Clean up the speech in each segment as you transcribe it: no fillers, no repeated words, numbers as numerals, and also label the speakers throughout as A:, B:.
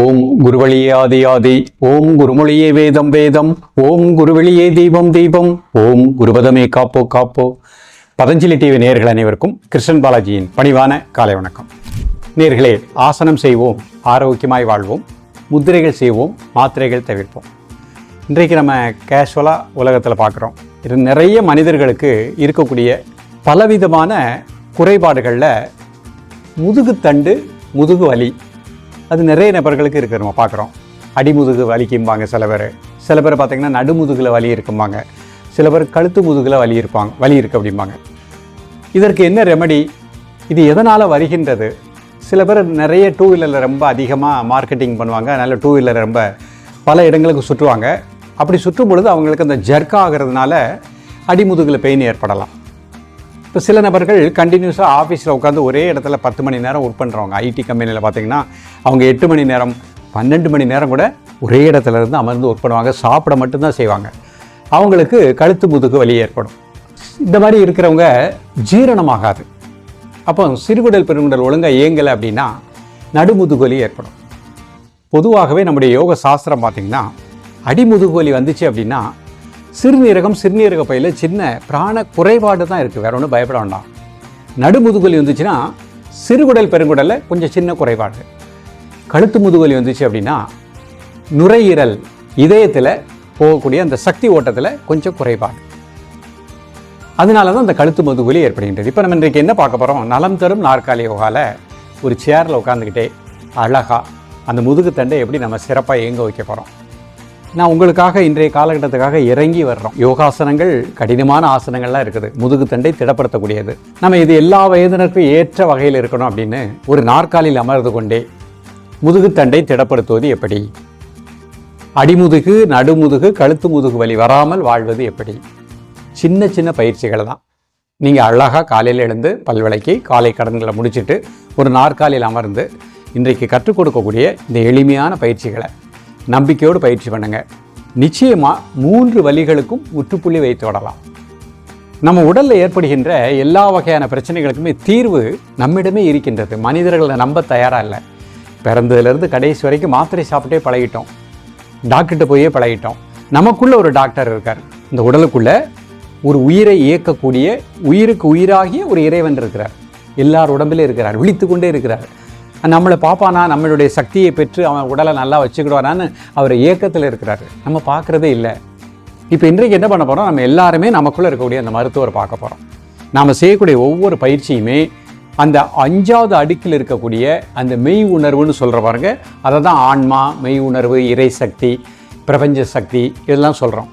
A: ஓம் குருவழியே ஆதி ஆதி, ஓம் குருமொழியே வேதம் வேதம், ஓம் குருவெளியே தீபம் தீபம், ஓம் குருபதமே காப்போ காப்போ. பதஞ்சலி டிவி நேயர்கள் அனைவருக்கும் கிருஷ்ணன் பாலாஜியின் பணிவான காலை வணக்கம். நேயர்களே, ஆசனம் செய்வோம், ஆரோக்கியமாய் வாழ்வோம், முத்திரைகள் செய்வோம், மாத்திரைகள் தவிர்ப்போம். இன்றைக்கு நம்ம கேஷுவலாக உலகத்தில் பார்க்குறோம். இது நிறைய மனிதர்களுக்கு இருக்கக்கூடிய பலவிதமான குறைபாடுகளில் முதுகுத்தண்டு, முதுகு வலி, அது நிறைய நபர்களுக்கு இருக்குது. நம்ம பார்க்குறோம். அடிமுதுகு வலிக்கும்பாங்க சில பேர் பார்த்திங்கன்னா நடுமுதுகில் வலி இருக்கும்பாங்க, சில பேர் கழுத்து முதுகில் வலி இருக்குது அப்படிம்பாங்க. இதற்கு என்ன ரெமடி? இது எதனால் வருகின்றது? சில பேர் நிறைய டூ வீலரில் ரொம்ப அதிகமாக மார்க்கெட்டிங் பண்ணுவாங்க, அதனால் டூ வீலரை ரொம்ப பல இடங்களுக்கு சுற்றுவாங்க. அப்படி சுற்றும் பொழுது அவங்களுக்கு அந்த ஜர்க் ஆகிறதுனால அடிமுதுகில் பெயின் ஏற்படலாம். இப்போ சில நபர்கள் கண்டினியூஸாக ஆஃபீஸில் உட்காந்து ஒரே இடத்துல 10 மணி நேரம் ஒர்க் பண்ணுறவங்க, ஐடி கம்பெனியில் பார்த்திங்கன்னா அவங்க 8 மணி நேரம் 12 மணி நேரம் கூட ஒரே இடத்துல இருந்து அமர்ந்து ஒர்க் பண்ணுவாங்க, சாப்பிட மட்டும்தான் செய்வாங்க. அவங்களுக்கு கழுத்து முதுகு வலி ஏற்படும். இந்த மாதிரி இருக்கிறவங்க ஜீரணமாகாது. அப்போ சிறுகுடல் பெருங்குடல் ஒழுங்காக இயங்கலை அப்படின்னா நடுமுதுகு வலி ஏற்படும். பொதுவாகவே நம்முடைய யோக சாஸ்திரம் பார்த்திங்கன்னா அடிமுதுகு வலி வந்துச்சு அப்படின்னா சிறுநீரக பையில் சின்ன பிராண குறைபாடு தான் இருக்குது, வேற ஒன்றும் பயப்பட வேண்டாம். நடுமுதுகுவலி வந்துச்சுன்னா சிறுகுடல் பெருங்குடலில் கொஞ்சம் சின்ன குறைபாடு. கழுத்து முதுகுவலி வந்துச்சு அப்படின்னா நுரையீரல், இதயத்தில் போகக்கூடிய அந்த சக்தி ஓட்டத்தில் கொஞ்சம் குறைபாடு. அதனால தான் அந்த கழுத்து முதுகுவலி ஏற்படுகின்றது. இப்போ நம்ம இன்றைக்கு என்ன பார்க்க போகிறோம்? நலம் தரும் நாற்காலி யோகாவில் ஒரு சேரில் உட்காந்துக்கிட்டே அழகாக அந்த முதுகுத்தண்டை எப்படி நம்ம சிறப்பாக இயங்க வைக்க போகிறோம். நான் உங்களுக்காக இன்றைய காலகட்டத்துக்காக இறங்கி வர்றோம். யோகாசனங்கள், கடினமான ஆசனங்கள்லாம் இருக்குது, முதுகுத்தண்டை திடப்படுத்தக்கூடியது. நம்ம இது எல்லா வயதினருக்கும் ஏற்ற வகையில் இருக்கணும் அப்படின்னு ஒரு நாற்காலியில் அமர்ந்து கொண்டே முதுகுத்தண்டை திடப்படுத்துவது எப்படி? அடிமுதுகு, நடுமுதுகு, கழுத்து முதுகு வலி வராமல் வாழ்வது எப்படி? சின்ன சின்ன பயிற்சிகள் தான். நீங்கள் அழகாக காலையில் எழுந்து பல்விளக்கி காலை கடன்களை முடிச்சுட்டு ஒரு நாற்காலியில் அமர்ந்து இன்றைக்கு கற்றுக் கொடுக்கக்கூடிய இந்த எளிமையான பயிற்சிகளை நம்பிக்கையோடு பயிற்சி பண்ணுங்க. நிச்சயமாக 3 வலிகளுக்கும் முற்றுப்புள்ளி வைத்து விடலாம். நம்ம உடலில் ஏற்படுகின்ற எல்லா வகையான பிரச்சனைகளுக்குமே தீர்வு நம்மிடமே இருக்கின்றது. மனிதர்களை நம்ப தயாராக இல்லை. பிறந்ததுலேருந்து கடைசி வரைக்கும் மாத்திரை சாப்பிட்டே பழகிட்டோம், டாக்டர்கிட்ட போயே பழகிட்டோம். நமக்குள்ள ஒரு டாக்டர் இருக்கார். இந்த உடலுக்குள்ள ஒரு உயிரை இயக்கக்கூடிய, உயிருக்கு உயிராகிய ஒரு இறைவன் இருக்கிறார். எல்லார் உடம்பிலே இருக்கிறார், விழித்து கொண்டே இருக்கிறார். நம்மளை பார்ப்பானா, நம்மளுடைய சக்தியை பெற்று அவன் உடலை நல்லா வச்சுக்கிடுவானான்னு அவர் இயக்கத்தில் இருக்கிறாரு. நம்ம பார்க்குறதே இல்லை. இப்போ இன்றைக்கு என்ன பண்ண போகிறோம்? நம்ம எல்லாருமே நமக்குள்ளே இருக்கக்கூடிய அந்த மருத்துவரை பார்க்க போகிறோம். நாம் செய்யக்கூடிய ஒவ்வொரு பயிற்சியுமே அந்த 5வது அடுக்கில் இருக்கக்கூடிய அந்த மெய் உணர்வுன்னு சொல்கிற பாருங்க, அதை தான் ஆன்மா, மெய் உணர்வு, இறை சக்தி, பிரபஞ்ச சக்தி இதெல்லாம் சொல்கிறோம்.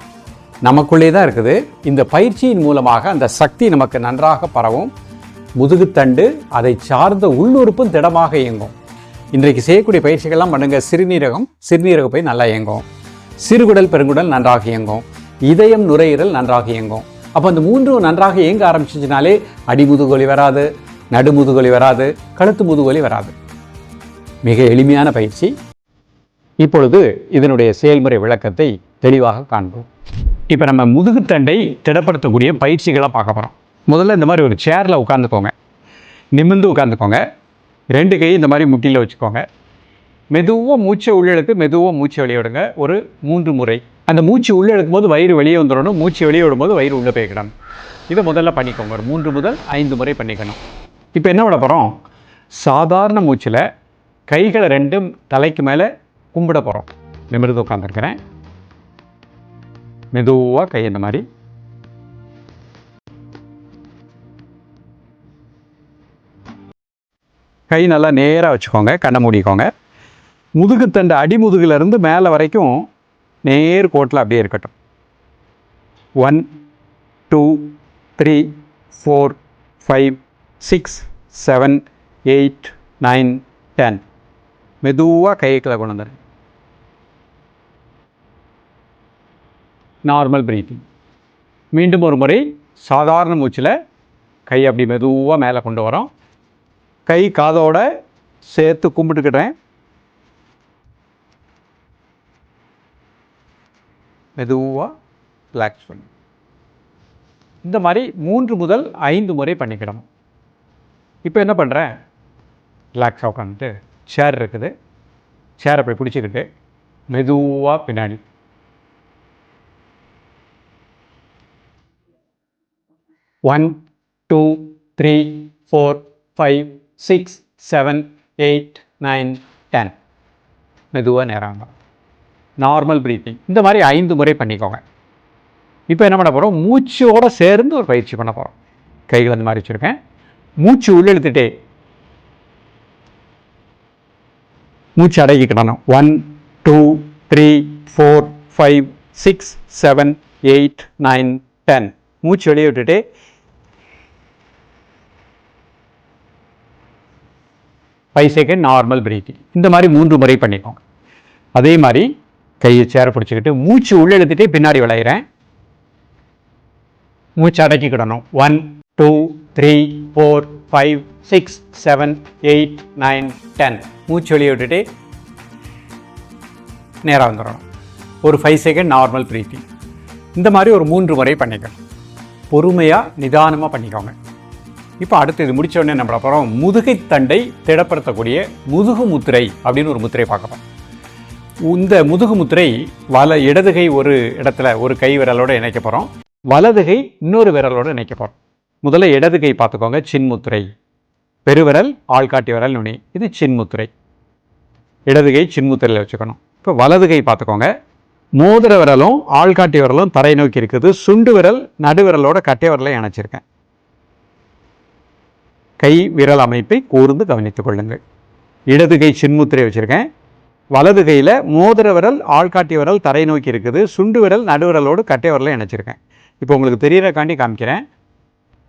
A: நமக்குள்ளே தான் இருக்குது. இந்த பயிற்சியின் மூலமாக அந்த சக்தி நமக்கு நன்றாக பரவும். முதுகுத்தண்டு, அதை சார்ந்த உள்ளுறுப்பும் திடமாக இயங்கும். இன்றைக்கு செய்யக்கூடிய பயிற்சிகள்லாம் பண்ணுங்க. சிறுநீரக பை நல்லா இயங்கும், சிறுகுடல் பெருங்குடல் நன்றாக இயங்கும், இதயம், நுரையீரல் நன்றாக இயங்கும். அப்போ அந்த 3 நன்றாக இயங்க ஆரம்பிச்சிச்சுனாலே அடிமுதுகுவலி வராது, நடுமுதுகுவலி வராது, கழுத்து முதுகுவலி வராது. மிக எளிமையான பயிற்சி. இப்பொழுது இதனுடைய செயல்முறை விளக்கத்தை தெளிவாக காண்போம். இப்போ நம்ம முதுகுத்தண்டை திடப்படுத்தக்கூடிய பயிற்சிகளை பார்க்க போகிறோம். முதல்ல இந்த மாதிரி ஒரு சேரில் உட்காந்துக்கோங்க, நிமிர்ந்து உட்காந்துக்கோங்க. 2 கை இந்த மாதிரி முட்டியில் வச்சுக்கோங்க. மெதுவாக மூச்சை உள்ளெழுத்து, மெதுவாக மூச்சை வெளியே விடுங்க ஒரு 3 முறை. அந்த மூச்சு உள்ளே எடுக்கும் போது வயிறு வெளியே வந்துடணும், மூச்சு வெளியே விடும்போது வயிறு உள்ளே போய்க்கிடணும். இதை முதல்ல பண்ணிக்கோங்க. ஒரு 3 முதல் 5 முறை பண்ணிக்கணும். இப்போ என்ன பண்ண போகிறோம்? சாதாரண மூச்சில் கைகளை 2 தலைக்கு மேலே கும்பிட போகிறோம். நிமிர்ந்து உட்காந்துருக்கிறேன். மெதுவாக கை இந்த மாதிரி கை நல்லா நேராக வச்சுக்கோங்க. கண்ணை மூடிக்கோங்க. முதுகுத்தண்டு அடிமுதுகிலிருந்து மேலே வரைக்கும் நேர் கோட்டில் அப்படியே இருக்கட்டும். 1 2 3 4 5 6 7 8 9 10. மெதுவாக கைகளை கொண்டு வந்துடுங்க. Normal breathing. மீண்டும் ஒரு முறை சாதாரண மூச்சில் கை அப்படி மெதுவாக மேலே கொண்டு வரோம். கை காதோட சேர்த்து கும்பிட்டுக்கிட்டேன். மெதுவாக ரிலாக்ஸ் பண்ணு. இந்த மாதிரி 3 முதல் 5 முறை பண்ணிக்கிடணும். இப்போ என்ன பண்ணுறேன்? ரிலாக்ஸாக உட்காந்துட்டு சேர் இருக்குது, சேரை போய் பிடிச்சிக்கிட்டு மெதுவாக பின்னாடி 1 2 3 4 5 6 7 8 9 10 மெதுவாக நேராங்க. Normal breathing. இந்த மாதிரி 5 முறை பண்ணிக்கோங்க. இப்போ என்ன பண்ண போகிறோம், மூச்சோடு சேர்ந்து ஒரு பயிற்சி பண்ண போகிறோம். கைகள் அந்த மாதிரி வச்சுருக்கேன். மூச்சு உள்ளெழுத்துட்டே மூச்சு அடக்கிக்கிடணும். 1 2 3 4 5 6 7 8 9 10 மூச்சு வெளியே விட்டுட்டு செகண்ட் நார்மல் பிரீத்திங். இந்த மாதிரி 3 முறை பண்ணிக்கோங்க. அதே மாதிரி கையை சேர பிடிச்சிக்கிட்டு மூச்சு உள்ளெழுத்துட்டே பின்னாடி விளையிறேன். மூச்சு அடக்கிக்கிடணும். 1 2 3 4 5 6 7 8 9 10 மூச்சு வெளியே விட்டுட்டு நேராக வந்துடணும். ஒரு 5 செகண்ட் நார்மல் பிரீத்திங். இந்த மாதிரி ஒரு 3 முறை பண்ணிக்கணும். பொறுமையாக நிதானமாக பண்ணிக்கோங்க. இப்போ அடுத்து இது முடித்த உடனே நம்ம அப்புறம் முதுகை தண்டை திடப்படுத்தக்கூடிய முதுகு முத்திரை அப்படின்னு ஒரு முத்திரை பார்க்கலாம். இந்த முதுகு முத்திரை இடதுகை ஒரு இடத்துல ஒரு கை விரலோடு இணைக்க போகிறோம், வலதுகை இன்னொரு விரலோடு இணைக்க போகிறோம். முதல்ல இடதுகை பார்த்துக்கோங்க, சின்முத்திரை. பெருவிரல் ஆள்காட்டி விரல் நுனி, இது சின்முத்திரை. இடதுகை சின்முத்திரையில் வச்சுக்கணும். இப்போ வலதுகை பார்த்துக்கோங்க, மோதிர விரலும் ஆள்காட்டி விரலும் தரை நோக்கி இருக்குது. சுண்டு விரல் நடுவிரலோட கட்டை விரலை இணைச்சிருக்கேன். கை விரல் அமைப்பை கூர்ந்து கவனித்துக் கொள்ளுங்கள். இடதுகை சின்முத்திரை வச்சுருக்கேன். வலது கையில் மோதிர விரல் ஆள்காட்டி விரல் தரை நோக்கி இருக்குது. சுண்டு விரல் நடுவிரலோடு கட்டை விரலை இணைச்சிருக்கேன். இப்போ உங்களுக்கு தெரியறக்காண்டி காமிக்கிறேன்,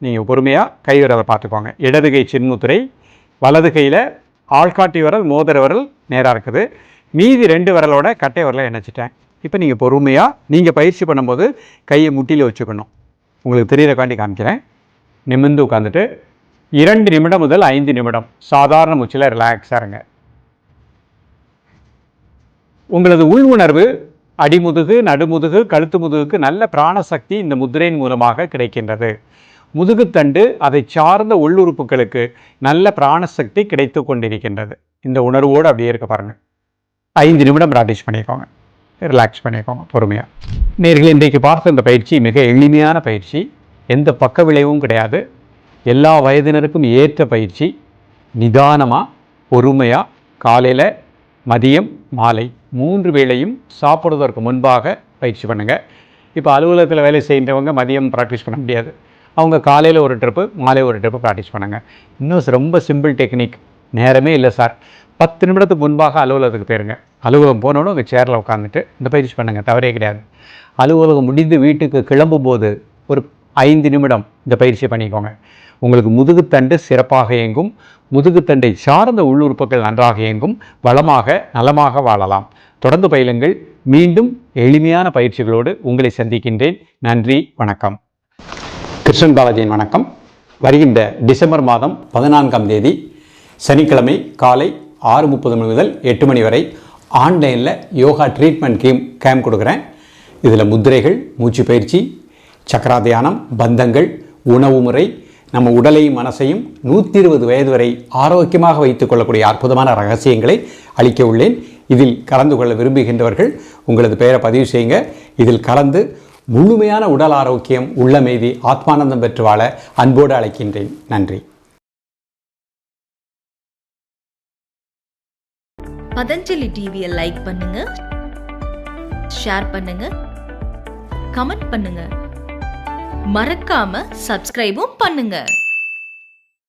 A: நீங்கள் பொறுமையாக கை விரலை பார்த்துக்கோங்க. இடதுகை சின்முத்திரை, வலது கையில் ஆள்காட்டி விரல் மோதிர விரல் நேராக இருக்குது. மீதி 2 விரலோட கட்டை விரலை இணைச்சிட்டேன். இப்போ நீங்கள் பொறுமையாக நீங்கள் பயிற்சி பண்ணும்போது கையை முட்டியில் வச்சுக்கணும். உங்களுக்கு தெரியறக்காண்டி காமிக்கிறேன். நிமிர்ந்து உட்காந்துட்டு 2 நிமிடம் முதல் 5 நிமிடம் சாதாரண மூச்சில் ரிலாக்ஸாக இருங்க. உங்களது உள் உணர்வு அடிமுதுகு, நடுமுதுகு, கழுத்து முதுகுக்கு நல்ல பிராணசக்தி இந்த முதிரையின் மூலமாக கிடைக்கின்றது. முதுகுத்தண்டு அதை சார்ந்த உள்ளுறுப்புகளுக்கு நல்ல பிராணசக்தி கிடைத்து கொண்டிருக்கின்றது. இந்த உணர்வோடு அப்படியே இருக்க பாருங்கள். 5 நிமிடம் ப்ராக்டிஸ் பண்ணிக்கோங்க, ரிலாக்ஸ் பண்ணிக்கோங்க பொறுமையாக. நேயர்களே, இன்றைக்கு பார்த்த இந்த பயிற்சி மிக எளிமையான பயிற்சி, எந்த பக்க விளைவும் கிடையாது. எல்லா வயதினருக்கும் ஏற்ற பயிற்சி. நிதானமாக பொறுமையாக காலையில் மதியம் மாலை 3 வேளையும் சாப்பிடுவதற்கு முன்பாக பயிற்சி பண்ணுங்கள். இப்போ அலுவலகத்தில் வேலை செய்கிறவங்க மதியம் ப்ராக்டிஸ் பண்ண முடியாது. அவங்க காலையில் ஒரு ட்ரிப்பு மாலை ஒரு ட்ரிப்பு ப்ராக்டிஸ் பண்ணுங்கள். இன்னும் ரொம்ப சிம்பிள் டெக்னிக், நேரமே இல்லை சார், 10 நிமிடத்துக்கு முன்பாக அலுவலகத்துக்கு போயிருங்க. அலுவலகம் போனோன்னு உங்கள் சேரில் உட்காந்துட்டு இந்த பயிற்சி பண்ணுங்கள், தவறே கிடையாது. அலுவலகம் முடிந்து வீட்டுக்கு கிளம்பும்போது ஒரு 5 நிமிடம் இந்த பயிற்சியை பண்ணிக்கோங்க. உங்களுக்கு முதுகுத்தண்டு சிறப்பாக இயங்கும், முதுகுத்தண்டை சார்ந்த உள்ளுறுப்புகள் நன்றாக இயங்கும், வளமாக நலமாக வாழலாம். தொடர்ந்து பயிலுங்கள். மீண்டும் எளிமையான பயிற்சிகளோடு உங்களை சந்திக்கின்றேன். நன்றி, வணக்கம். கிருஷ்ணன் பாலாஜியின் வணக்கம். வருகின்ற டிசம்பர் மாதம் 14ஆம் தேதி சனிக்கிழமை காலை 6:30 மணி முதல் 8 மணி வரை ஆன்லைனில் யோகா ட்ரீட்மெண்ட் கேம்ப் கொடுக்குறேன். இதில் முத்திரைகள், மூச்சு பயிற்சி, சக்கரா தியானம், பந்தங்கள், உணவு முறை, நம்ம உடலையும் மனசையும் 120 வயது வரை ஆரோக்கியமாக வைத்துக் கொள்ளக்கூடிய அற்புதமான ரகசியங்களை அளிக்க உள்ளேன். இதில் கலந்து கொள்ள விரும்புகின்றவர்கள் உங்களது பெயரை பதிவு செய்யுங்க. இதில் கலந்து முழுமையான உடல் ஆரோக்கியம், உள்ளமைதி, ஆத்மானந்தம் பெற்று வாழ அன்போடு அழைக்கின்றேன். நன்றி.
B: பதஞ்சலி டிவியை லைக் பண்ணுங்க, ஷேர் பண்ணுங்க, கமெண்ட் பண்ணுங்க, மறக்காம சப்ஸ்கிரைபும் பண்ணுங்க.